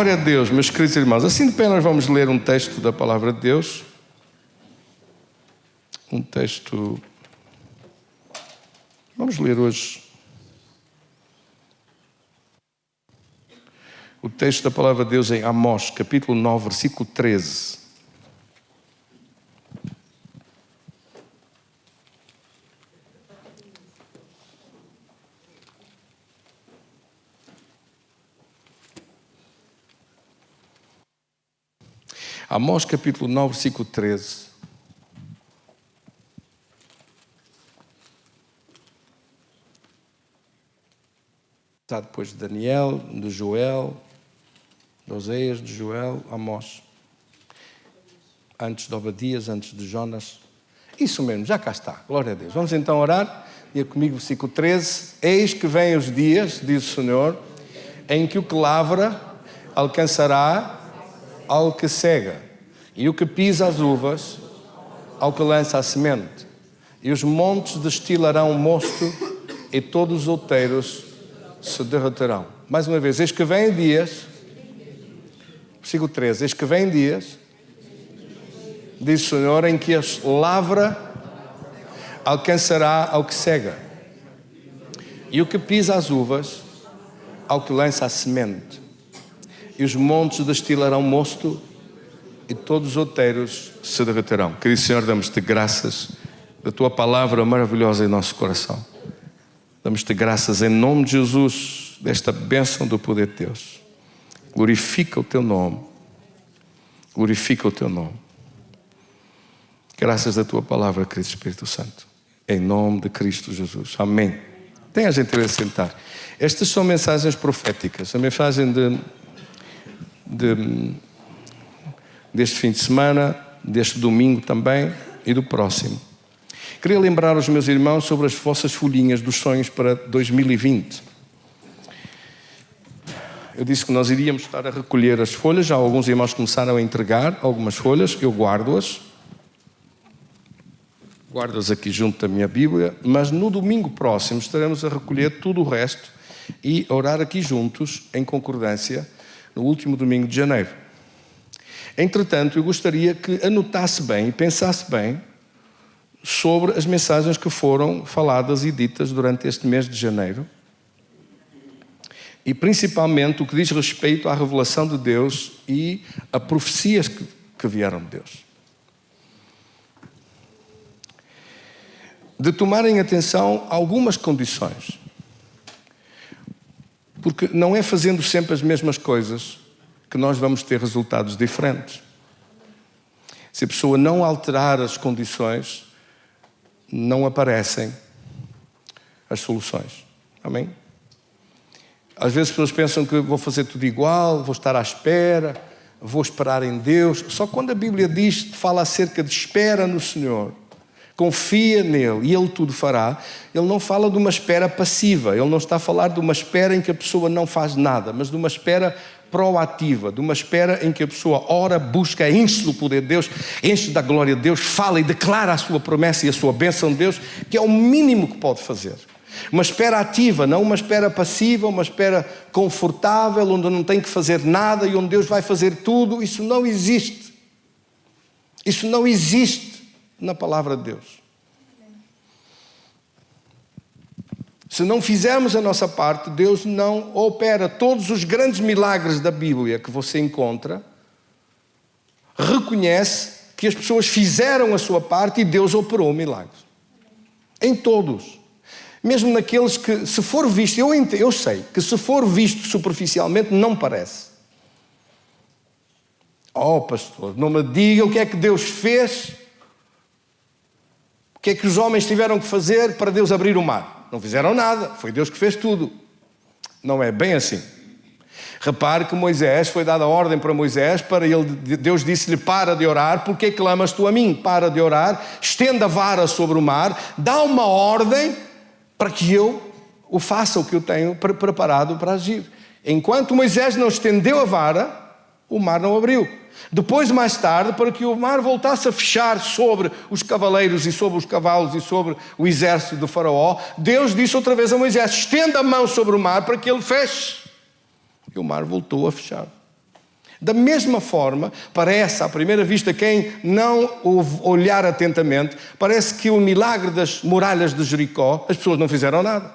Glória a Deus, meus queridos irmãos. Assim de pé nós vamos ler um texto da Palavra de Deus. Um texto... Vamos ler hoje o texto da Palavra de Deus em Amós, capítulo 9, versículo 13. Amós capítulo 9, versículo 13. Está depois de Daniel, de Joel, de Oséias, de Joel, Amós. Antes de Obadias, antes de Jonas. Isso mesmo, já cá está. Glória a Deus. Vamos então orar. Diga comigo, versículo 13. Eis que vêm os dias, diz o Senhor, em que o que lavra alcançará ao que cega, e o que pisa as uvas, ao que lança a semente. E os montes destilarão mosto, e todos os outeiros se derreterão. Mais uma vez, eis que vêm dias, versículo 13, eis que vêm dias, diz o Senhor, em que a lavra alcançará ao que cega, e o que pisa as uvas, ao que lança a semente. E os montes destilarão mosto, e todos os outeiros se derreterão. Querido Senhor, damos-te graças da tua palavra maravilhosa em nosso coração. Damos-te graças em nome de Jesus, desta bênção do poder de Deus. Glorifica o teu nome. Glorifica o teu nome. Graças da tua palavra, querido Espírito Santo. Em nome de Cristo Jesus. Amém. Tenha a gentileza de sentar. Estas são mensagens proféticas. A mensagem deste fim de semana, deste domingo também e do próximo. Queria lembrar os meus irmãos sobre as vossas folhinhas dos sonhos para 2020. Eu disse que nós iríamos estar a recolher as folhas. Já alguns irmãos começaram a entregar algumas folhas. Eu guardo-as. Guardo-as aqui junto da minha Bíblia. Mas no domingo próximo estaremos a recolher tudo o resto e a orar aqui juntos, em concordância, no último domingo de janeiro. Entretanto, eu gostaria que anotasse bem e pensasse bem sobre as mensagens que foram faladas e ditas durante este mês de janeiro e principalmente o que diz respeito à revelação de Deus e a profecias que vieram de Deus. De tomarem atenção a algumas condições, porque não é fazendo sempre as mesmas coisas que nós vamos ter resultados diferentes. Se a pessoa não alterar as condições, não aparecem as soluções. Amém? Às vezes as pessoas pensam que vou fazer tudo igual, vou estar à espera, vou esperar em Deus. Só quando a Bíblia fala acerca de espera no Senhor, confia nele e ele tudo fará, ele não fala de uma espera passiva, ele não está a falar de uma espera em que a pessoa não faz nada, mas de uma espera proativa, de uma espera em que a pessoa ora, busca, enche do poder de Deus, enche da glória de Deus, fala e declara a sua promessa e a sua bênção de Deus, que é o mínimo que pode fazer. Uma espera ativa, não uma espera passiva, uma espera confortável, onde não tem que fazer nada e onde Deus vai fazer tudo. Isso não existe. Isso não existe na palavra de Deus. Se não fizermos a nossa parte, Deus não opera. Todos os grandes milagres da Bíblia que você encontra, reconhece que as pessoas fizeram a sua parte e Deus operou milagres. Em todos. Mesmo naqueles que, se for visto, eu sei que se for visto superficialmente, não parece. Oh, pastor, não me diga o que é que Deus fez, o que é que os homens tiveram que fazer para Deus abrir o mar. Não fizeram nada, foi Deus que fez tudo. Não é bem assim. Repare que Moisés, foi dada a ordem para Moisés, Deus disse-lhe, para de orar, porque clamas tu a mim? Para de orar, estenda a vara sobre o mar, dá uma ordem para que eu o faça, o que eu tenho preparado para agir. Enquanto Moisés não estendeu a vara, o mar não abriu. Depois, mais tarde, para que o mar voltasse a fechar sobre os cavaleiros e sobre os cavalos e sobre o exército de Faraó, Deus disse outra vez a Moisés, estenda a mão sobre o mar para que ele feche. E o mar voltou a fechar. Da mesma forma, parece, à primeira vista, quem não olhar atentamente, parece que o milagre das muralhas de Jericó, as pessoas não fizeram nada.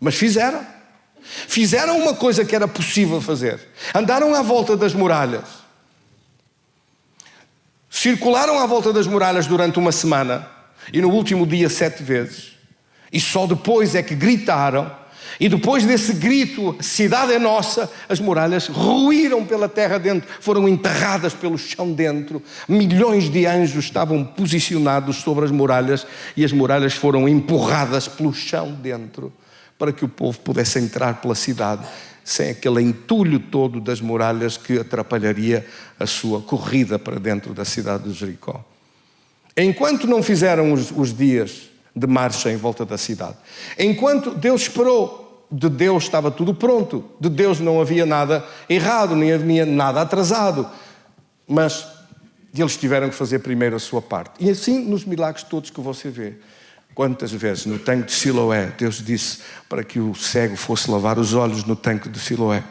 Mas fizeram. Fizeram uma coisa que era possível fazer. Andaram à volta das muralhas. Circularam à volta das muralhas durante uma semana. E no último dia 7 vezes. E só depois é que gritaram. E depois desse grito, a cidade é nossa, as muralhas ruíram pela terra dentro, foram enterradas pelo chão dentro. Milhões de anjos estavam posicionados sobre as muralhas e as muralhas foram empurradas pelo chão dentro para que o povo pudesse entrar pela cidade sem aquele entulho todo das muralhas que atrapalharia a sua corrida para dentro da cidade de Jericó. Enquanto não fizeram os dias de marcha em volta da cidade, enquanto Deus esperou, de Deus estava tudo pronto, de Deus não havia nada errado, nem havia nada atrasado, mas eles tiveram que fazer primeiro a sua parte. E assim nos milagres todos que você vê. Quantas vezes no tanque de Siloé Deus disse para que o cego fosse lavar os olhos no tanque de Siloé.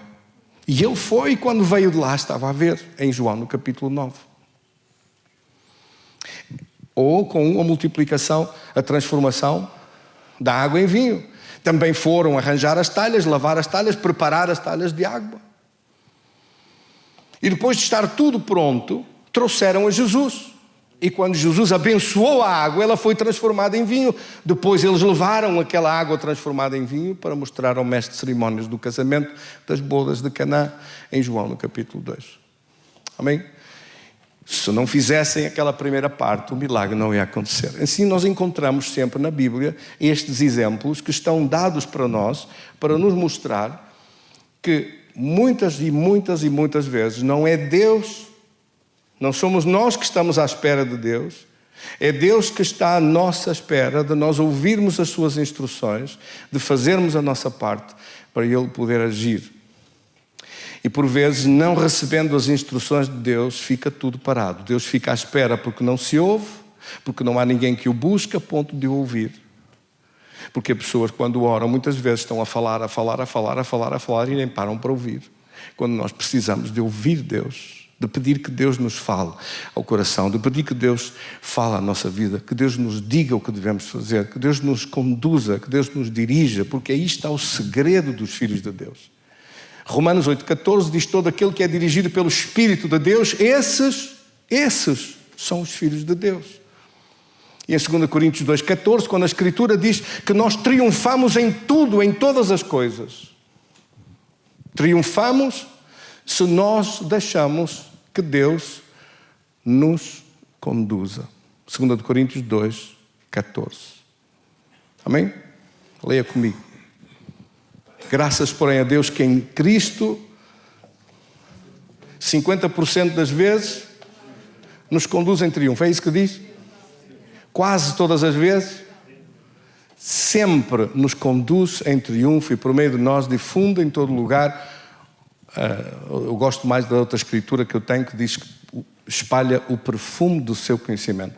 E ele foi, e quando veio de lá estava a ver, em João no capítulo 9. Ou com a multiplicação, a transformação da água em vinho. Também foram arranjar as talhas, lavar as talhas, preparar as talhas de água. E depois de estar tudo pronto, trouxeram a Jesus. E quando Jesus abençoou a água, ela foi transformada em vinho. Depois eles levaram aquela água transformada em vinho para mostrar ao mestre de cerimónias do casamento das bodas de Caná, em João no capítulo 2. Amém? Se não fizessem aquela primeira parte, o milagre não ia acontecer. Assim nós encontramos sempre na Bíblia estes exemplos que estão dados para nós, para nos mostrar que muitas vezes não é Deus, não somos nós que estamos à espera de Deus, é Deus que está à nossa espera de nós ouvirmos as suas instruções, de fazermos a nossa parte para Ele poder agir. E por vezes, não recebendo as instruções de Deus, fica tudo parado. Deus fica à espera porque não se ouve, porque não há ninguém que o busque a ponto de o ouvir. Porque as pessoas, quando oram, muitas vezes estão a falar e nem param para ouvir. Quando nós precisamos de ouvir Deus, de pedir que Deus nos fale ao coração, de pedir que Deus fale à nossa vida, que Deus nos diga o que devemos fazer, que Deus nos conduza, que Deus nos dirija, porque aí está o segredo dos filhos de Deus. Romanos 8,14 diz: todo aquele que é dirigido pelo Espírito de Deus, esses são os filhos de Deus. E em 2 Coríntios 2,14, quando a Escritura diz que nós triunfamos em tudo, em todas as coisas. Triunfamos se nós deixamos que Deus nos conduza. 2 Coríntios 2,14. Amém? Leia comigo. Graças, porém, a Deus que em Cristo, 50% das vezes, nos conduz em triunfo. É isso que diz? Quase todas as vezes, sempre nos conduz em triunfo e por meio de nós difunde em todo lugar. Eu gosto mais da outra escritura que eu tenho, que diz que espalha o perfume do seu conhecimento.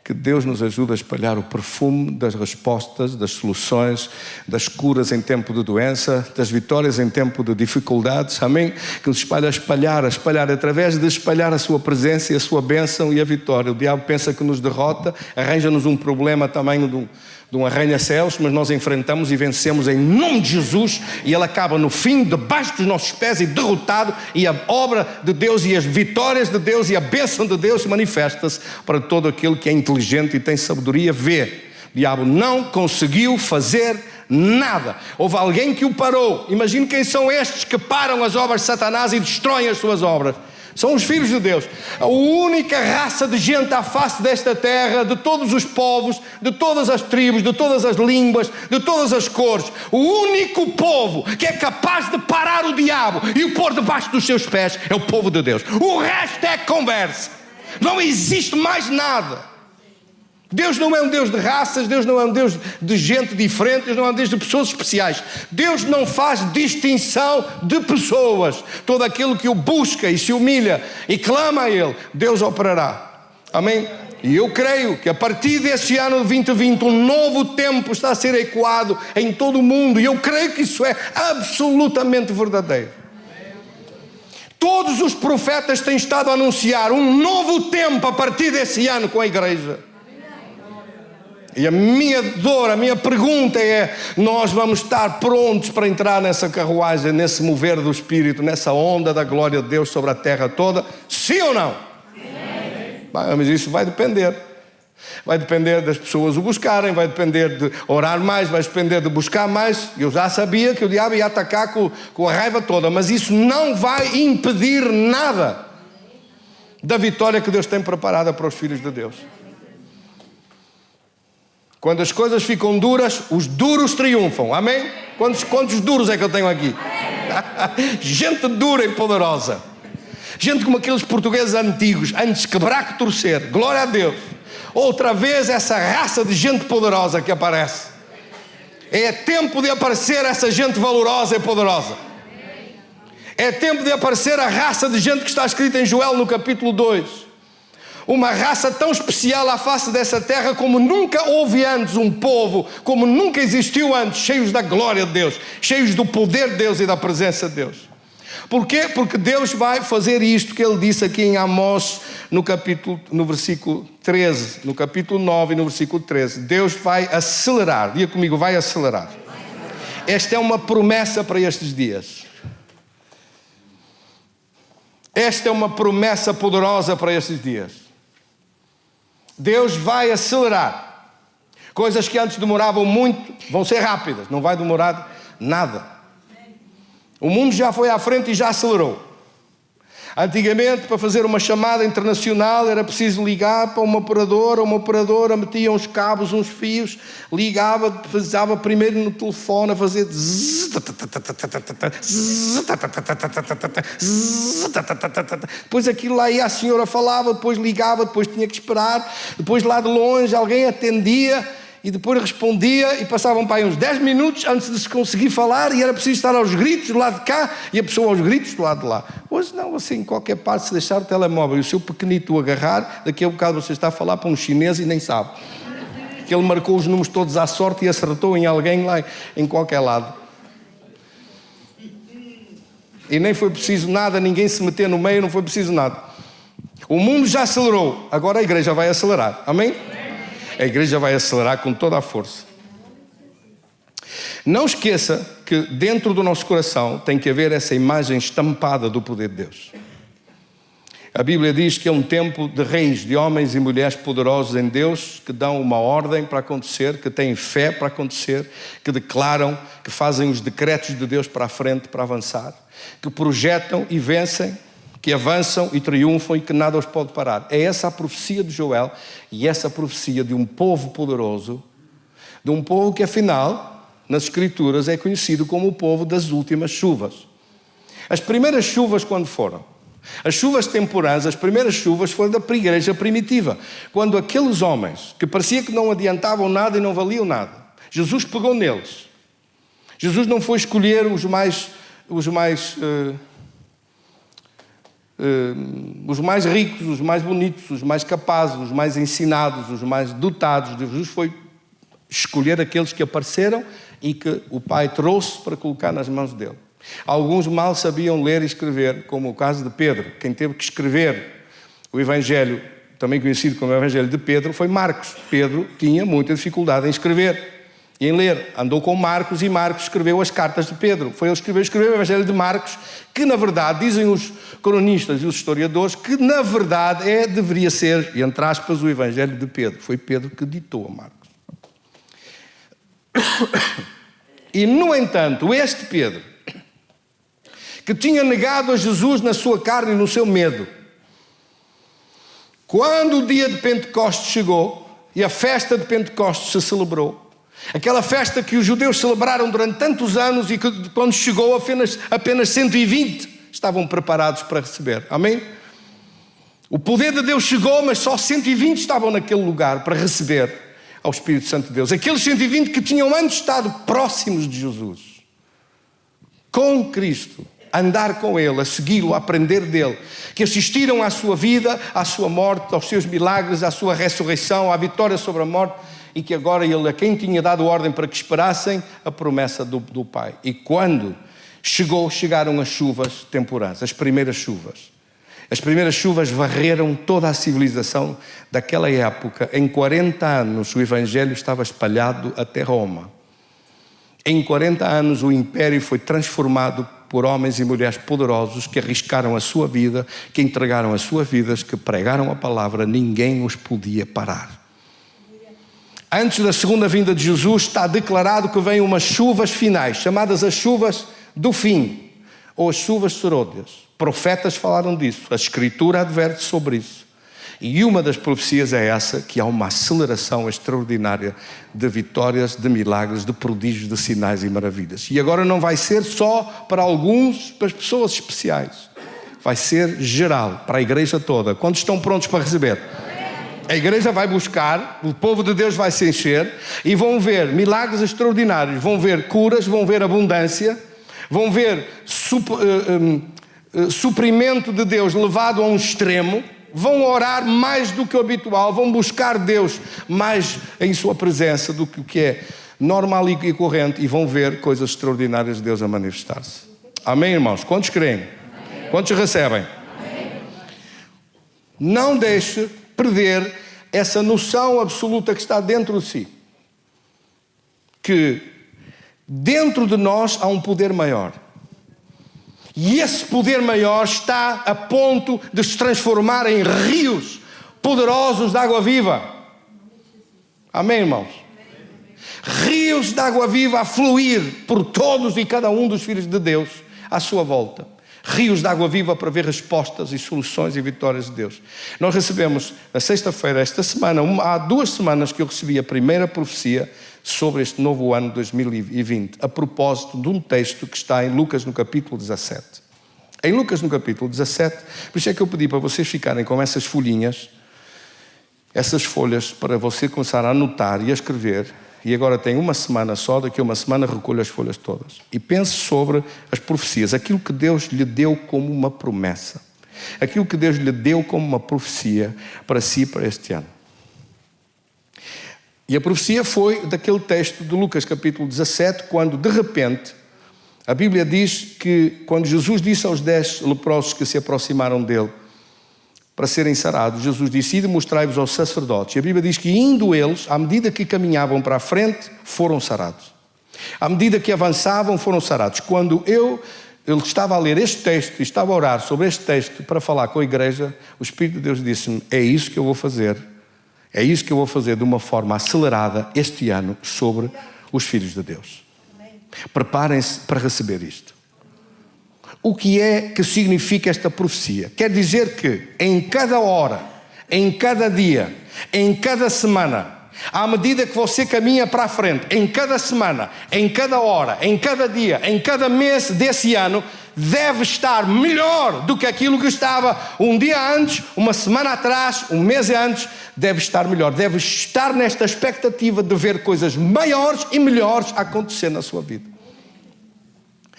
Que Deus nos ajude a espalhar o perfume das respostas, das soluções, das curas em tempo de doença, das vitórias em tempo de dificuldades, amém? Que nos espalha a espalhar através de espalhar a sua presença e a sua bênção e a vitória. O diabo pensa que nos derrota, arranja-nos um problema tamanho de um arranha-céus, mas nós enfrentamos e vencemos em nome de Jesus, e ele acaba no fim, debaixo dos nossos pés e derrotado, e a obra de Deus e as vitórias de Deus e a bênção de Deus manifesta-se para todo aquele que é inteligente e tem sabedoria. Vê, o diabo não conseguiu fazer nada. Houve alguém que o parou. Imagine quem são estes que param as obras de Satanás e destroem as suas obras. São os filhos de Deus. A única raça de gente à face desta terra, de todos os povos, de todas as tribos, de todas as línguas, de todas as cores. O único povo que é capaz de parar o diabo e o pôr debaixo dos seus pés é o povo de Deus. O resto é conversa. Não existe mais nada. Deus não é um Deus de raças, Deus não é um Deus de gente diferente, Deus não é um Deus de pessoas especiais. Deus não faz distinção de pessoas. Todo aquele que o busca e se humilha e clama a Ele, Deus operará. Amém? E eu creio que a partir deste ano de 2020, um novo tempo está a ser ecoado em todo o mundo. E eu creio que isso é absolutamente verdadeiro. Todos os profetas têm estado a anunciar um novo tempo a partir desse ano com a igreja. E a minha dor, a minha pergunta é: nós vamos estar prontos para entrar nessa carruagem, nesse mover do Espírito, nessa onda da glória de Deus sobre a terra toda? Sim ou não? Sim. Mas isso vai depender. Vai depender das pessoas o buscarem, vai depender de orar mais, vai depender de buscar mais. Eu já sabia que o diabo ia atacar com a raiva toda, mas isso não vai impedir nada da vitória que Deus tem preparada para os filhos de Deus. Quando as coisas ficam duras, os duros triunfam. Amém? Quantos duros é que eu tenho aqui? Gente dura e poderosa. Gente como aqueles portugueses antigos, antes quebrar que torcer. Glória a Deus. Outra vez essa raça de gente poderosa que aparece. É tempo de aparecer essa gente valorosa e poderosa. É tempo de aparecer a raça de gente que está escrita em Joel no capítulo 2. Uma raça tão especial à face dessa terra como nunca houve antes, um povo como nunca existiu antes, cheios da glória de Deus, cheios do poder de Deus e da presença de Deus. Porquê? Porque Deus vai fazer isto que Ele disse aqui em Amós, no versículo 13, no capítulo 9 e no versículo 13. Deus vai acelerar, diga comigo, vai acelerar. Esta é uma promessa para estes dias. Esta é uma promessa poderosa para estes dias. Deus vai acelerar. Coisas que antes demoravam muito, vão ser rápidas, não vai demorar nada. O mundo já foi à frente e já acelerou. Antigamente, para fazer uma chamada internacional, era preciso ligar para uma operadora metia uns cabos, uns fios, ligava, precisava primeiro no telefone a fazer depois aquilo lá ia, a senhora falava, depois ligava, depois tinha que esperar, depois lá de longe alguém atendia e depois respondia e passavam para aí uns 10 minutos antes de se conseguir falar e era preciso estar aos gritos do lado de cá e a pessoa aos gritos do lado de lá. Hoje não, assim, em qualquer parte, se deixar o telemóvel e o seu pequenito o agarrar, daqui a um bocado você está a falar para um chinês e nem sabe. Que ele marcou os números todos à sorte e acertou em alguém lá em qualquer lado. E nem foi preciso nada, ninguém se meter no meio, não foi preciso nada. O mundo já acelerou, agora a igreja vai acelerar. Amém? A igreja vai acelerar com toda a força. Não esqueça que dentro do nosso coração tem que haver essa imagem estampada do poder de Deus. A Bíblia diz que é um tempo de reis, de homens e mulheres poderosos em Deus, que dão uma ordem para acontecer, que têm fé para acontecer, que declaram, que fazem os decretos de Deus para a frente, para avançar, que projetam e vencem, que avançam e triunfam e que nada os pode parar. É essa a profecia de Joel e essa a profecia de um povo poderoso, de um povo que afinal, nas Escrituras, é conhecido como o povo das últimas chuvas. As primeiras chuvas quando foram? As chuvas temporãs, as primeiras chuvas foram da igreja primitiva, quando aqueles homens que parecia que não adiantavam nada e não valiam nada, Jesus pegou neles. Jesus não foi escolher os mais ricos, os mais bonitos, os mais capazes, os mais ensinados, os mais dotados. Jesus foi escolher aqueles que apareceram e que o Pai trouxe para colocar nas mãos dele. Alguns mal sabiam ler e escrever, como o caso de Pedro. Quem teve que escrever o Evangelho, também conhecido como o Evangelho de Pedro, foi Marcos. Pedro tinha muita dificuldade em escrever e em ler. Andou com Marcos e Marcos escreveu as cartas de Pedro. Foi ele que escreveu o Evangelho de Marcos, que na verdade, dizem os cronistas e os historiadores, que na verdade deveria ser, entre aspas, o Evangelho de Pedro. Foi Pedro que ditou a Marcos. E no entanto, este Pedro, que tinha negado a Jesus na sua carne e no seu medo, quando o dia de Pentecostes chegou e a festa de Pentecostes se celebrou, aquela festa que os judeus celebraram durante tantos anos e que quando chegou apenas 120 estavam preparados para receber. Amém? O poder de Deus chegou, mas só 120 estavam naquele lugar para receber ao Espírito Santo de Deus. Aqueles 120 que tinham antes estado próximos de Jesus, com Cristo, a andar com Ele, a segui-lo, a aprender dele, que assistiram à sua vida, à sua morte, aos seus milagres, à sua ressurreição, à vitória sobre a morte, e que agora Ele, a quem tinha dado ordem para que esperassem, a promessa do Pai. E quando chegaram as chuvas temporárias, as primeiras chuvas. As primeiras chuvas varreram toda a civilização daquela época. Em 40 anos o Evangelho estava espalhado até Roma. Em 40 anos o Império foi transformado por homens e mulheres poderosos que arriscaram a sua vida, que entregaram as suas vidas, que pregaram a palavra. Ninguém os podia parar. Antes da segunda vinda de Jesus está declarado que vêm umas chuvas finais, chamadas as chuvas do fim, ou as chuvas serôdias. Profetas falaram disso, a Escritura adverte sobre isso. E uma das profecias é essa, que há uma aceleração extraordinária de vitórias, de milagres, de prodígios, de sinais e maravilhas. E agora não vai ser só para alguns, para as pessoas especiais. Vai ser geral, para a igreja toda. Quando estão prontos para receber? A igreja vai buscar, o povo de Deus vai se encher e vão ver milagres extraordinários, vão ver curas, vão ver abundância, vão ver suprimento de Deus levado a um extremo, vão orar mais do que o habitual, vão buscar Deus mais em sua presença do que o que é normal e corrente, e vão ver coisas extraordinárias de Deus a manifestar-se. Amém, irmãos? Quantos creem? Amém. Quantos recebem? Amém. Não deixe perder essa noção absoluta que está dentro de si, que dentro de nós há um poder maior, e esse poder maior está a ponto de se transformar em rios poderosos de água viva. Amém, irmãos? Rios de água viva a fluir por todos e cada um dos filhos de Deus à sua volta. Rios de água viva para ver respostas e soluções e vitórias de Deus. Nós recebemos, na sexta-feira, esta semana, há 2 semanas que eu recebi a primeira profecia sobre este novo ano 2020, a propósito de um texto que está em Lucas no capítulo 17. Em Lucas no capítulo 17, por isso é que eu pedi para vocês ficarem com essas folhinhas, essas folhas, para você começar a anotar e a escrever. E agora tem uma semana só, daqui a uma semana recolho as folhas todas. E pense sobre as profecias, aquilo que Deus lhe deu como uma promessa. Aquilo que Deus lhe deu como uma profecia para si, para este ano. E a profecia foi daquele texto de Lucas capítulo 17, quando de repente, a Bíblia diz que quando Jesus disse aos 10 leprosos que se aproximaram dele, para serem sarados, Jesus disse: ide mostrai-vos aos sacerdotes. E a Bíblia diz que indo eles, à medida que caminhavam para a frente, foram sarados. À medida que avançavam, foram sarados. Quando eu estava a ler este texto e estava a orar sobre este texto para falar com a igreja, o Espírito de Deus disse-me: é isso que eu vou fazer. É isso que eu vou fazer de uma forma acelerada este ano sobre os filhos de Deus. Preparem-se para receber isto. O que é que significa esta profecia? Quer dizer que em cada hora, em cada dia, em cada semana, à medida que você caminha para a frente, em cada semana, em cada hora, em cada dia, em cada mês desse ano, deve estar melhor do que aquilo que estava um dia antes, uma semana atrás, um mês antes. Deve estar melhor, deve estar nesta expectativa de ver coisas maiores e melhores acontecer na sua vida.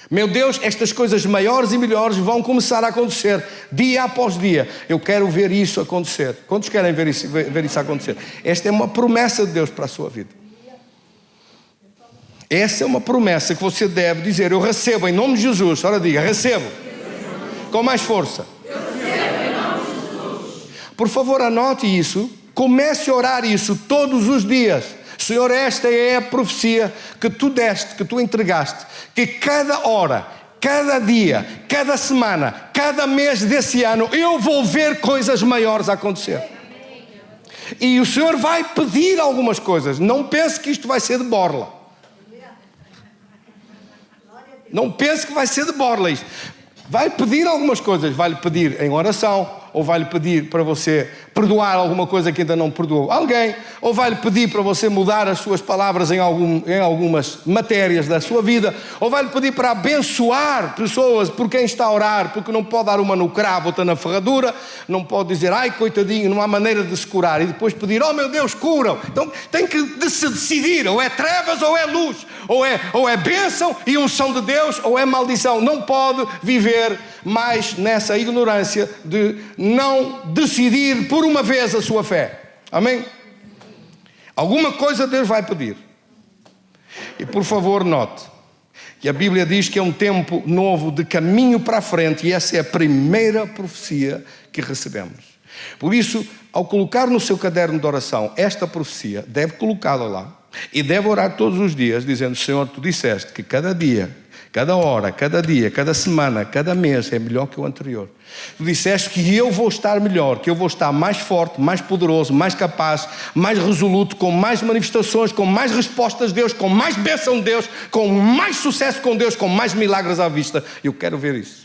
Meu Deus, estas coisas maiores e melhores vão começar a acontecer dia após dia. Eu quero ver isso acontecer. Quantos querem ver isso acontecer? Esta é uma promessa de Deus para a sua vida. Essa é uma promessa que você deve dizer: eu recebo em nome de Jesus. Ora diga, recebo. Com mais força. Eu recebo em nome de Jesus. Por favor, anote isso. Comece a orar isso todos os dias. Senhor, esta é a profecia que tu deste, que tu entregaste, que cada hora, cada dia, cada semana, cada mês desse ano, eu vou ver coisas maiores acontecer. E o Senhor vai pedir algumas coisas. Não pense que isto vai ser de borla. Não pense que vai ser de borla isto. Vai pedir algumas coisas. Vai-lhe pedir em oração, ou vai-lhe pedir para você perdoar alguma coisa que ainda não perdoou alguém, ou vai-lhe pedir para você mudar as suas palavras em algumas matérias da sua vida, ou vai-lhe pedir para abençoar pessoas por quem está a orar, porque não pode dar uma no cravo, outra na ferradura, não pode dizer, ai coitadinho, não há maneira de se curar, e depois pedir, oh meu Deus, cura-o. Então tem que se decidir, ou é trevas ou é luz, ou é bênção e unção de Deus, ou é maldição. Não pode viver mais nessa ignorância de não decidir por uma vez a sua fé. Amém? Alguma coisa Deus vai pedir. E por favor note E a Bíblia diz que é um tempo novo de caminho para a frente, e essa é a primeira profecia que recebemos. Por isso, ao colocar no seu caderno de oração esta profecia, deve colocá-la lá e deve orar todos os dias, dizendo: Senhor, tu disseste que cada dia, cada hora, cada dia, cada semana, cada mês é melhor que o anterior. Tu disseste que eu vou estar melhor, que eu vou estar mais forte, mais poderoso, mais capaz, mais resoluto, com mais manifestações, com mais respostas de Deus, com mais bênção de Deus, com mais sucesso com Deus, com mais milagres à vista. Eu quero ver isso.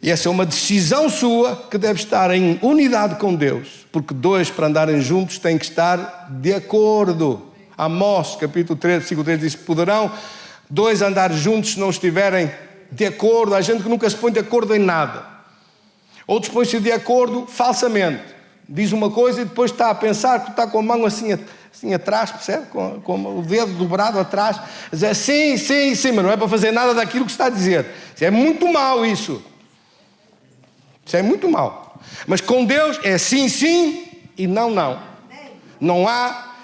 E essa é uma decisão sua que deve estar em unidade com Deus, porque dois, para andarem juntos, têm que estar de acordo. Amós, capítulo 3, versículo 3, diz: poderão dois andar juntos se não estiverem de acordo? Há gente que nunca se põe de acordo em nada. Outros põem-se de acordo falsamente. Diz uma coisa e depois está a pensar que está com a mão assim atrás, percebe? Com o dedo dobrado atrás. Diz sim, mas não é para fazer nada daquilo que está a dizer. Isso é muito mau isso. Isso é muito mau. Mas com Deus é sim, sim e não, não. Não há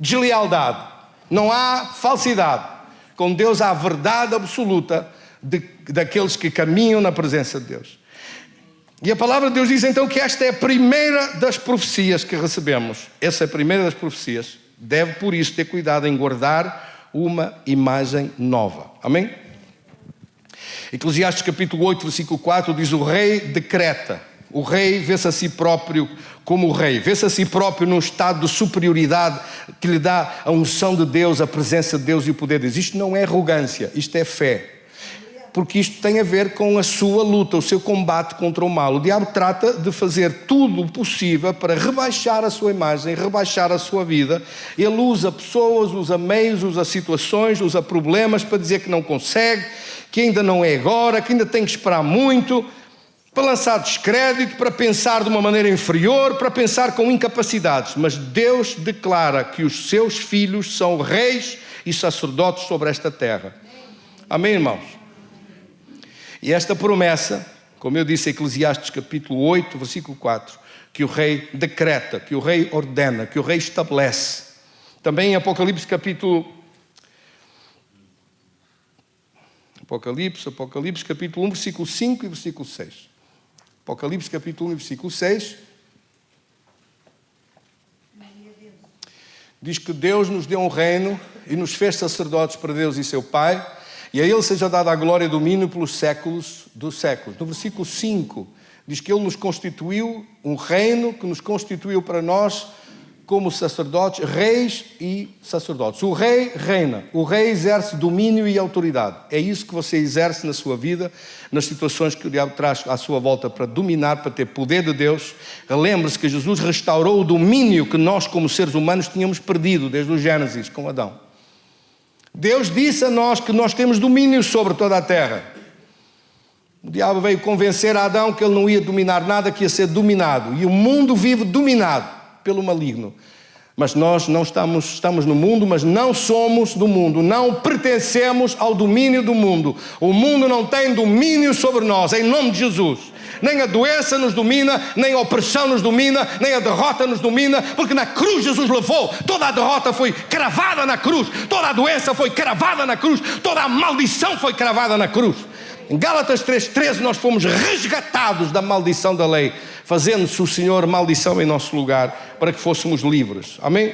deslealdade. Não há falsidade. Com Deus há verdade absoluta daqueles que caminham na presença de Deus. E a palavra de Deus diz então que esta é a primeira das profecias que recebemos. Essa é a primeira das profecias. Deve, por isso, ter cuidado em guardar uma imagem nova. Amém? Eclesiastes capítulo 8, versículo 4 diz: o rei decreta. O rei vê-se a si próprio como o rei. Vê-se a si próprio num estado de superioridade que lhe dá a unção de Deus, a presença de Deus e o poder de Deus. Isto não é arrogância, isto é fé. Porque isto tem a ver com a sua luta, o seu combate contra o mal. O diabo trata de fazer tudo o possível para rebaixar a sua imagem, rebaixar a sua vida. Ele usa pessoas, usa meios, usa situações, usa problemas para dizer que não consegue, que ainda não é agora, que ainda tem que esperar muito, para lançar descrédito, para pensar de uma maneira inferior, para pensar com incapacidades. Mas Deus declara que os seus filhos são reis e sacerdotes sobre esta terra. Amém, irmãos? E esta promessa, como eu disse, Eclesiastes capítulo 8, versículo 4, que o rei decreta, que o rei ordena, que o rei estabelece. Também em Apocalipse capítulo capítulo 1, versículo 5 e versículo 6. Apocalipse capítulo 1, versículo 6. Diz que Deus nos deu um reino e nos fez sacerdotes para Deus e seu Pai, e a Ele seja dada a glória e domínio pelos séculos dos séculos. No versículo 5, diz que Ele nos constituiu um reino, que nos constituiu para nós como sacerdotes, reis e sacerdotes. O rei reina, o rei exerce domínio e autoridade. É isso que você exerce na sua vida, nas situações que o diabo traz à sua volta para dominar, para ter poder de Deus. Lembre-se que Jesus restaurou o domínio que nós como seres humanos tínhamos perdido desde o Gênesis com Adão. Deus disse a nós que nós temos domínio sobre toda a terra. O diabo veio convencer a Adão que ele não ia dominar nada, que ia ser dominado. E o mundo vive dominado pelo maligno. Mas nós não estamos no mundo, mas não somos do mundo. Não pertencemos ao domínio do mundo. O mundo não tem domínio sobre nós, em nome de Jesus. Nem a doença nos domina, nem a opressão nos domina, nem a derrota nos domina, porque na cruz Jesus levou. Toda a derrota foi cravada na cruz, toda a doença foi cravada na cruz, toda a maldição foi cravada na cruz. Em Gálatas 3:13 nós fomos resgatados da maldição da lei, fazendo-se o Senhor maldição em nosso lugar, para que fôssemos livres. Amém?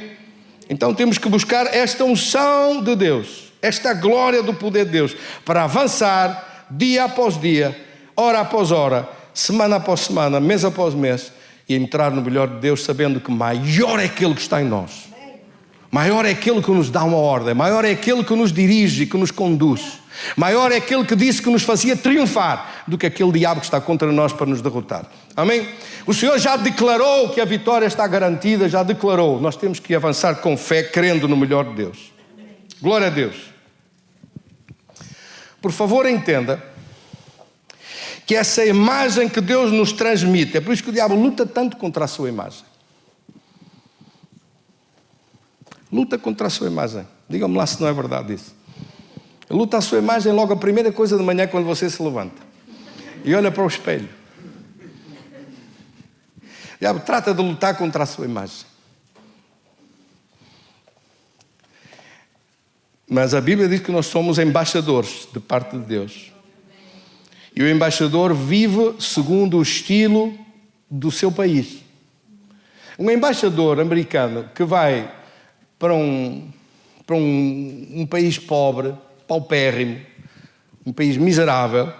Então temos que buscar esta unção de Deus, esta glória do poder de Deus, para avançar dia após dia, hora após hora, semana após semana, mês após mês, e entrar no melhor de Deus, sabendo que maior é aquele que está em nós. Maior é aquele que nos dá uma ordem, maior é aquele que nos dirige, que nos conduz. Maior é aquele que disse que nos fazia triunfar do que aquele diabo que está contra nós para nos derrotar. Amém? O Senhor já declarou que a vitória está garantida, já declarou. Nós temos que avançar com fé, crendo no melhor de Deus. Glória a Deus. Por favor, entenda que essa imagem que Deus nos transmite, é por isso que o diabo luta tanto contra a sua imagem. Luta contra a sua imagem. Digam-me lá se não é verdade isso. Ele luta a sua imagem logo a primeira coisa de manhã quando você se levanta e olha para o espelho. O diabo trata de lutar contra a sua imagem. Mas a Bíblia diz que nós somos embaixadores de parte de Deus. E o embaixador vive segundo o estilo do seu país. Um embaixador americano que vai para um país pobre, paupérrimo, um país miserável,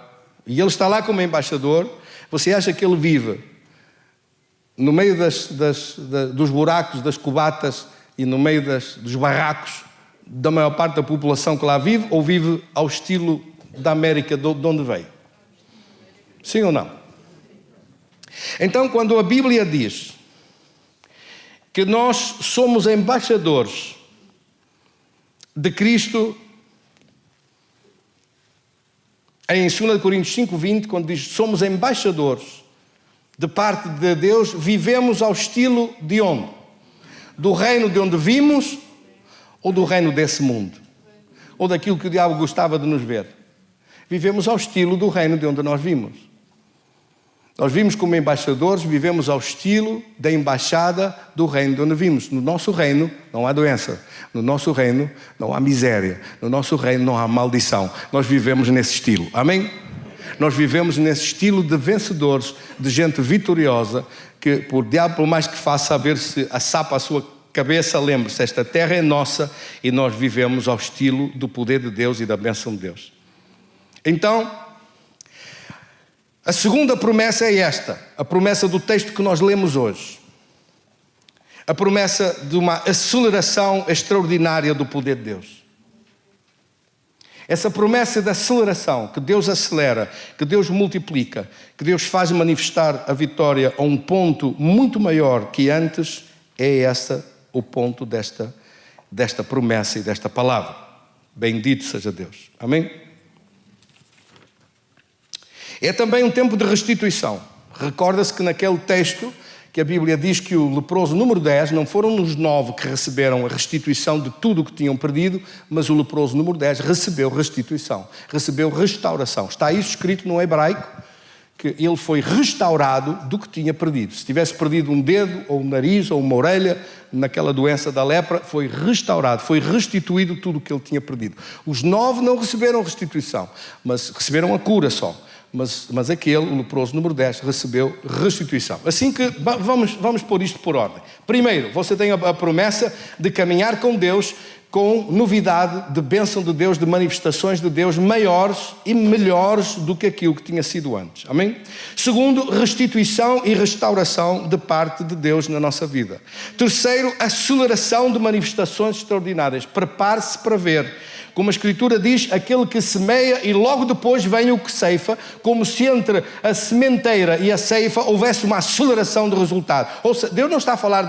e ele está lá como embaixador, você acha que ele vive no meio dos buracos, das cubatas e no meio dos barracos da maior parte da população que lá vive, ou vive ao estilo da América de onde veio? Sim ou não? Então, quando a Bíblia diz que nós somos embaixadores de Cristo, em 2 Coríntios 5:20, quando diz somos embaixadores de parte de Deus, vivemos ao estilo de onde? Do reino de onde vimos ou do reino desse mundo? Ou daquilo que o diabo gostava de nos ver? Vivemos ao estilo do reino de onde nós vimos. Nós vimos como embaixadores, vivemos ao estilo da embaixada do reino de onde vimos. No nosso reino não há doença. No nosso reino não há miséria. No nosso reino não há maldição. Nós vivemos nesse estilo. Amém? Nós vivemos nesse estilo de vencedores, de gente vitoriosa, que por diabo, por mais que faça a ver se assapa a sua cabeça, lembre-se, esta terra é nossa e nós vivemos ao estilo do poder de Deus e da bênção de Deus. Então, a segunda promessa é esta, a promessa do texto que nós lemos hoje. A promessa de uma aceleração extraordinária do poder de Deus. Essa promessa de aceleração, que Deus acelera, que Deus multiplica, que Deus faz manifestar a vitória a um ponto muito maior que antes, é esse o ponto desta promessa e desta palavra. Bendito seja Deus. Amém? É também um tempo de restituição. Recorda-se que naquele texto que a Bíblia diz que o leproso número 10, não foram os 9 que receberam a restituição de tudo o que tinham perdido, mas o leproso número 10 recebeu restituição, recebeu restauração. Está isso escrito no hebraico, que ele foi restaurado do que tinha perdido. Se tivesse perdido um dedo, ou um nariz, ou uma orelha, naquela doença da lepra, foi restaurado, foi restituído tudo o que ele tinha perdido. Os 9 não receberam restituição, mas receberam a cura só. Mas aquele, o leproso número 10, recebeu restituição. Assim que vamos pôr isto por ordem. Primeiro, você tem a promessa de caminhar com Deus com novidade, de bênção de Deus, de manifestações de Deus maiores e melhores do que aquilo que tinha sido antes. Amém? Segundo, restituição e restauração de parte de Deus na nossa vida. Terceiro, aceleração de manifestações extraordinárias. Prepare-se para ver. Como a Escritura diz, aquele que semeia e logo depois vem o que ceifa, como se entre a sementeira e a ceifa houvesse uma aceleração de resultado. Ou seja, Deus não está a falar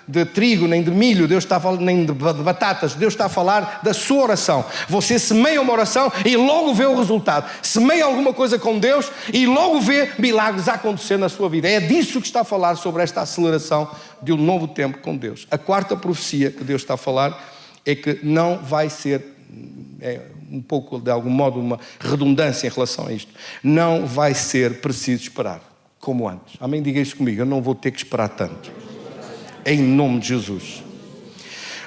de trigo, nem de milho, Deus está a falar nem de batatas, Deus está a falar da sua oração. Você semeia uma oração e logo vê o resultado. Semeia alguma coisa com Deus e logo vê milagres a acontecer na sua vida. É disso que está a falar, sobre esta aceleração de um novo tempo com Deus. A quarta profecia que Deus está a falar é que não vai ser, um pouco, de algum modo, uma redundância em relação a isto. Não vai ser preciso esperar, como antes. Amém? Diga isso comigo, eu não vou ter que esperar tanto. Em nome de Jesus.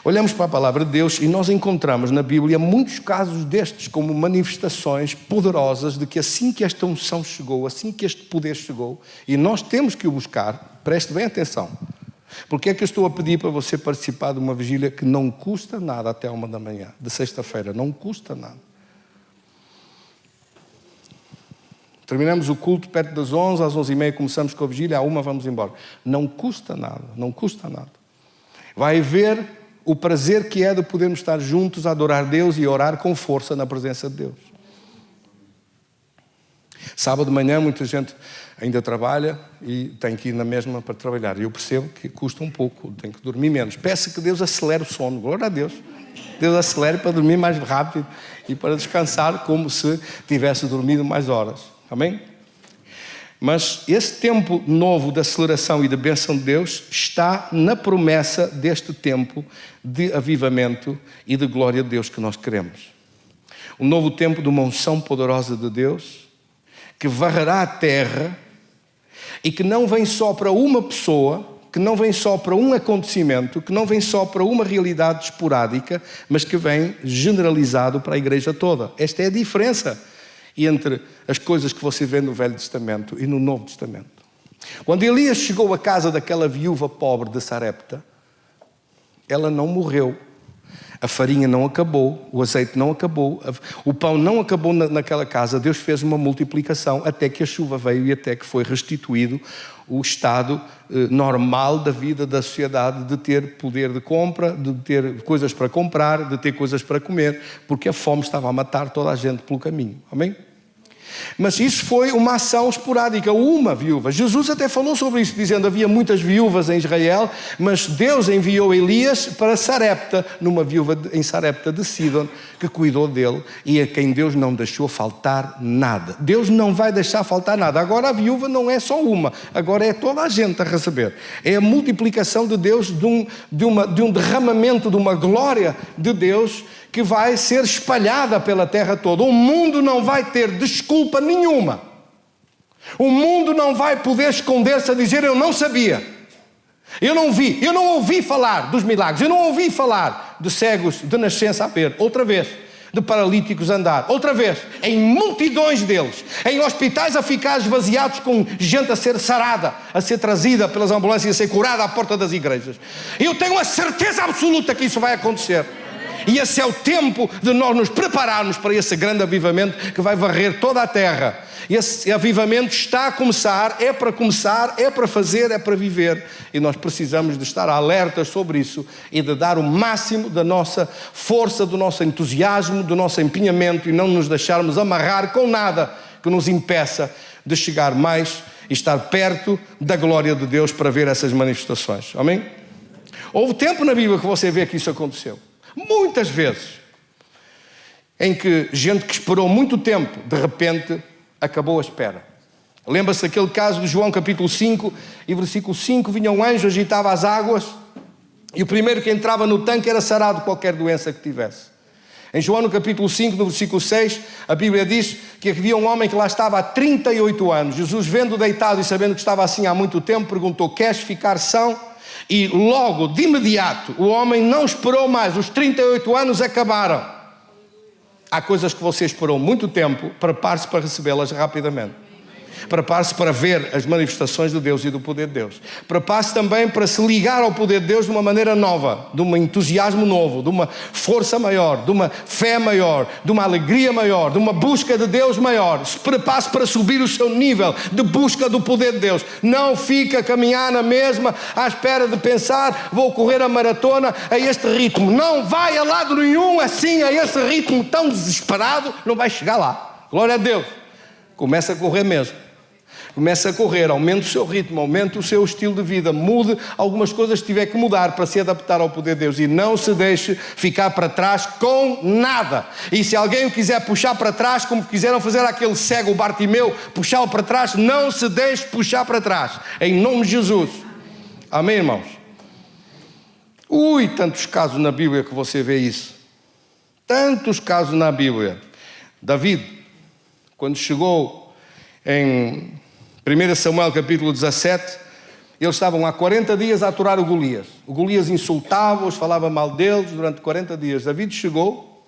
Olhamos para a palavra de Deus e nós encontramos na Bíblia muitos casos destes, como manifestações poderosas de que assim que esta unção chegou, assim que este poder chegou, e nós temos que o buscar, preste bem atenção. Porque é que eu estou a pedir para você participar de uma vigília que não custa nada até 1 da manhã, de sexta-feira, não custa nada. Terminamos o culto perto das 11, às 11h30 começamos com a vigília, à 1 vamos embora. Não custa nada, não custa nada. Vai haver o prazer que é de podermos estar juntos a adorar Deus e orar com força na presença de Deus. Sábado de manhã muita gente ainda trabalha e tem que ir na mesma para trabalhar. E eu percebo que custa um pouco, tem que dormir menos. Peço que Deus acelere o sono, glória a Deus. Deus acelere para dormir mais rápido e para descansar como se tivesse dormido mais horas. Amém? Mas esse tempo novo de aceleração e de bênção de Deus está na promessa deste tempo de avivamento e de glória de Deus que nós queremos. Um novo tempo de uma unção poderosa de Deus que varrerá a terra e que não vem só para uma pessoa, que não vem só para um acontecimento, que não vem só para uma realidade esporádica, mas que vem generalizado para a igreja toda. Esta é a diferença entre as coisas que você vê no Velho Testamento e no Novo Testamento. Quando Elias chegou à casa daquela viúva pobre de Sarepta, ela não morreu. A farinha não acabou, o azeite não acabou, o pão não acabou naquela casa. Deus fez uma multiplicação até que a chuva veio e até que foi restituído o estado normal da vida da sociedade, de ter poder de compra, de ter coisas para comprar, de ter coisas para comer, porque a fome estava a matar toda a gente pelo caminho. Amém? Mas isso foi uma ação esporádica, uma viúva. Jesus até falou sobre isso, dizendo: havia muitas viúvas em Israel, mas Deus enviou Elias para Sarepta, numa viúva em Sarepta de Sidon, que cuidou dele e a quem Deus não deixou faltar nada. Deus não vai deixar faltar nada. Agora a viúva não é só uma, agora é toda a gente a receber. É a multiplicação de Deus, de um derramamento, de uma glória de Deus que vai ser espalhada pela terra toda. O mundo não vai ter desculpa nenhuma. O mundo não vai poder esconder-se a dizer: eu não sabia, eu não vi, eu não ouvi falar dos milagres, eu não ouvi falar de cegos de nascença a ver, outra vez, de paralíticos a andar, outra vez, em multidões deles, em hospitais a ficar esvaziados, com gente a ser sarada, a ser trazida pelas ambulâncias, a ser curada à porta das igrejas. Eu tenho a certeza absoluta que isso vai acontecer. E esse é o tempo de nós nos prepararmos para esse grande avivamento que vai varrer toda a terra. Esse avivamento está a começar, é para fazer, é para viver. E nós precisamos de estar alertas sobre isso e de dar o máximo da nossa força, do nosso entusiasmo, do nosso empenhamento, e não nos deixarmos amarrar com nada que nos impeça de chegar mais e estar perto da glória de Deus para ver essas manifestações. Amém? Houve tempo na Bíblia que você vê que isso aconteceu. Muitas vezes, em que gente que esperou muito tempo, de repente, acabou a espera. Lembra-se daquele caso de João capítulo 5, e versículo 5, vinha um anjo, agitava as águas, e o primeiro que entrava no tanque era sarado de qualquer doença que tivesse. Em João no capítulo 5, no versículo 6, a Bíblia diz que havia um homem que lá estava há 38 anos. Jesus, vendo deitado e sabendo que estava assim há muito tempo, perguntou: queres ficar são? E logo, de imediato, o homem não esperou mais, os 38 anos acabaram. Há coisas que você esperou muito tempo, prepare-se para recebê-las rapidamente. Prepare-se para ver as manifestações de Deus e do poder de Deus. Prepare-se também para se ligar ao poder de Deus de uma maneira nova, de um entusiasmo novo, de uma força maior, de uma fé maior, de uma alegria maior, de uma busca de Deus maior. Se prepare-se para subir o seu nível de busca do poder de Deus. Não fica a caminhar na mesma, à espera de pensar: vou correr a maratona a este ritmo. Não vai a lado nenhum assim, a esse ritmo tão desesperado, não vai chegar lá. Glória a Deus. Começa a correr mesmo. Comece a correr, aumente o seu ritmo, aumente o seu estilo de vida, mude algumas coisas que tiver que mudar para se adaptar ao poder de Deus, e não se deixe ficar para trás com nada. E se alguém o quiser puxar para trás, como quiseram fazer aquele cego, o Bartimeu, puxá-lo para trás, não se deixe puxar para trás, em nome de Jesus. Amém, irmãos? Tantos casos na Bíblia que você vê isso. Tantos casos na Bíblia. David, quando chegou em 1 Samuel capítulo 17, eles estavam há 40 dias a aturar o Golias. O Golias insultava-os, falava mal deles durante 40 dias. David chegou,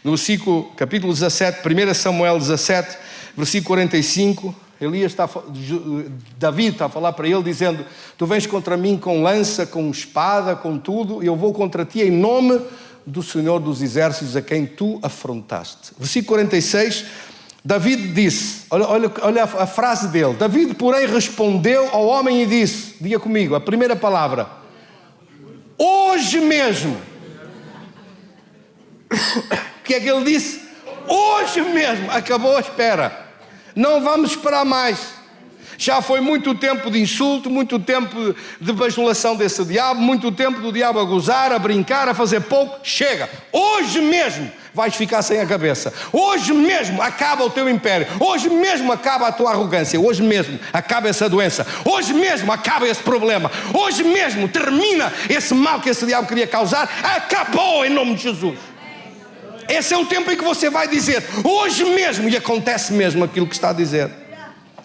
no versículo, capítulo 17, 1 Samuel 17, versículo 45, David está a falar para ele, dizendo: tu vens contra mim com lança, com espada, com tudo, e eu vou contra ti em nome do Senhor dos Exércitos, a quem tu afrontaste. Versículo 46, David disse, olha a frase dele: David, porém, respondeu ao homem e disse, diga comigo, a primeira palavra: hoje mesmo. O que é que ele disse? Hoje mesmo, acabou a espera. Não vamos esperar mais. Já foi muito tempo de insulto, muito tempo de bajulação desse diabo, muito tempo do diabo a gozar, a brincar, a fazer pouco. Chega, hoje mesmo vais ficar sem a cabeça. Hoje mesmo acaba o teu império. Hoje mesmo acaba a tua arrogância. Hoje mesmo acaba essa doença. Hoje mesmo acaba esse problema. Hoje mesmo termina esse mal que esse diabo queria causar. Acabou em nome de Jesus. Esse é o tempo em que você vai dizer hoje mesmo, e acontece mesmo aquilo que está a dizer.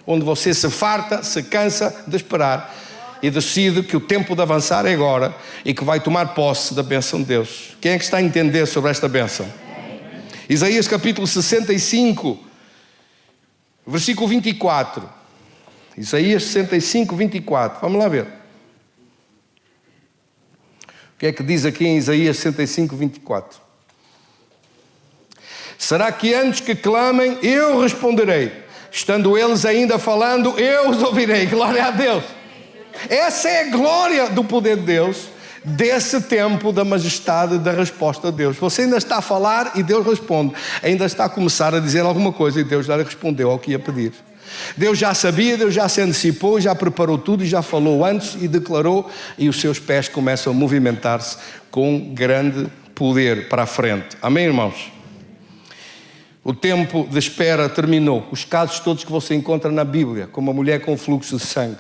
Onde você se farta, se cansa de esperar e decide que o tempo de avançar é agora e que vai tomar posse da bênção de Deus. Quem é que está a entender sobre esta bênção? Isaías capítulo 65, versículo 24. Isaías 65, 24. Vamos lá ver. O que é que diz aqui em Isaías 65, 24? Será que antes que clamem, eu responderei? Estando eles ainda falando, eu os ouvirei. Glória a Deus. Essa é a glória do poder de Deus, desse tempo da majestade da resposta de Deus. Você ainda está a falar e Deus responde. Ainda está a começar a dizer alguma coisa e Deus já lhe respondeu ao que ia pedir. Deus já sabia, Deus já se antecipou, já preparou tudo e já falou antes e declarou, e os seus pés começam a movimentar-se com grande poder para a frente. Amém, irmãos? O tempo de espera terminou. Os casos todos que você encontra na Bíblia, como a mulher com fluxo de sangue,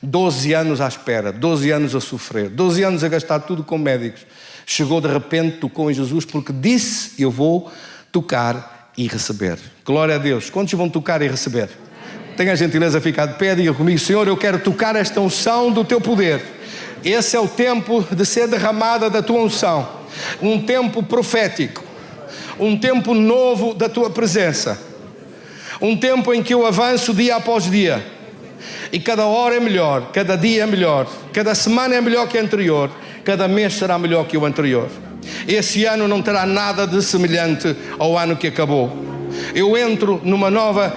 12 anos à espera, 12 anos a sofrer, 12 anos a gastar tudo com médicos, chegou de repente, tocou em Jesus porque disse, eu vou tocar e receber. Glória a Deus. Quantos vão tocar e receber? Tenha a gentileza de ficar de pé, diga comigo: Senhor, eu quero tocar esta unção do teu poder. Esse é o tempo de ser derramada da tua unção, um tempo profético, um tempo novo da tua presença, um tempo em que eu avanço dia após dia, e cada hora é melhor, cada dia é melhor, cada semana é melhor que a anterior, cada mês será melhor que o anterior. Esse ano não terá nada de semelhante ao ano que acabou. Eu entro numa nova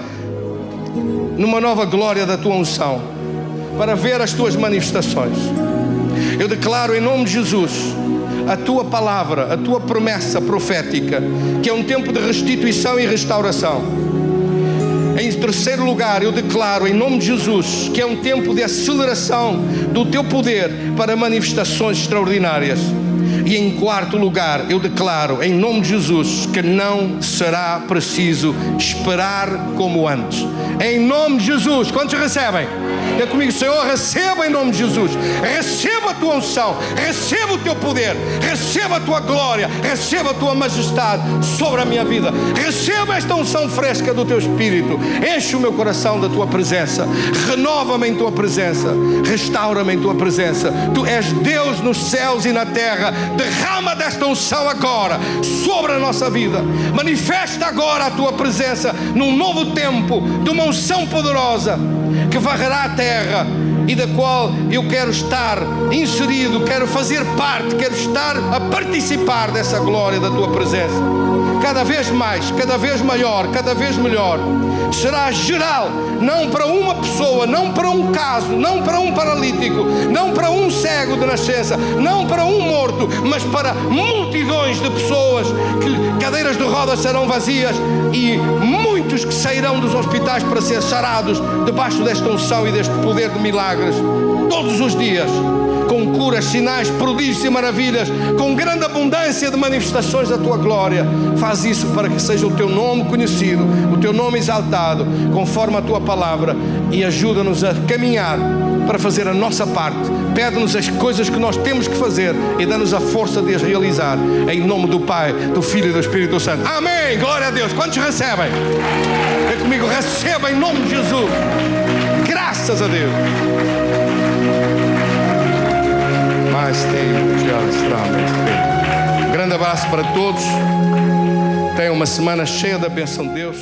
glória da tua unção, para ver as tuas manifestações. Eu declaro em nome de Jesus a tua palavra, a tua promessa profética, que é um tempo de restituição e restauração. Em terceiro lugar, eu declaro em nome de Jesus que é um tempo de aceleração do teu poder para manifestações extraordinárias. E em quarto lugar, eu declaro em nome de Jesus que não será preciso esperar como antes. Em nome de Jesus. Quantos recebem? É comigo: Senhor, receba em nome de Jesus. Receba a tua unção, receba o teu poder, receba a tua glória, receba a tua majestade sobre a minha vida. Receba esta unção fresca do teu Espírito. Enche o meu coração da tua presença. Renova-me em tua presença. Restaura-me em tua presença. Tu és Deus nos céus e na terra. Derrama desta unção agora sobre a nossa vida. Manifesta agora a tua presença num novo tempo de uma unção poderosa que varrerá a terra e da qual eu quero estar inserido, quero fazer parte, quero estar a participar dessa glória da tua presença. Cada vez mais, cada vez maior, cada vez melhor. Será geral, não para uma pessoa, não para um caso, não para um paralítico, não para um cego de nascença, não para um morto, mas para multidões de pessoas, que cadeiras de rodas serão vazias e muitos que sairão dos hospitais para ser sarados debaixo desta unção e deste poder de milagres, todos os dias, com curas, sinais, prodígios e maravilhas, com grande abundância de manifestações da tua glória. Faz isso para que seja o teu nome conhecido, o teu nome exaltado, conforme a tua palavra, e ajuda-nos a caminhar para fazer a nossa parte. Pede-nos as coisas que nós temos que fazer e dá-nos a força de as realizar, em nome do Pai, do Filho e do Espírito Santo. Amém, glória a Deus. Quantos recebem? Vem comigo, receba em nome de Jesus. Graças a Deus. Mais tempo de grande abraço para todos. Tenham uma semana cheia da bênção de Deus.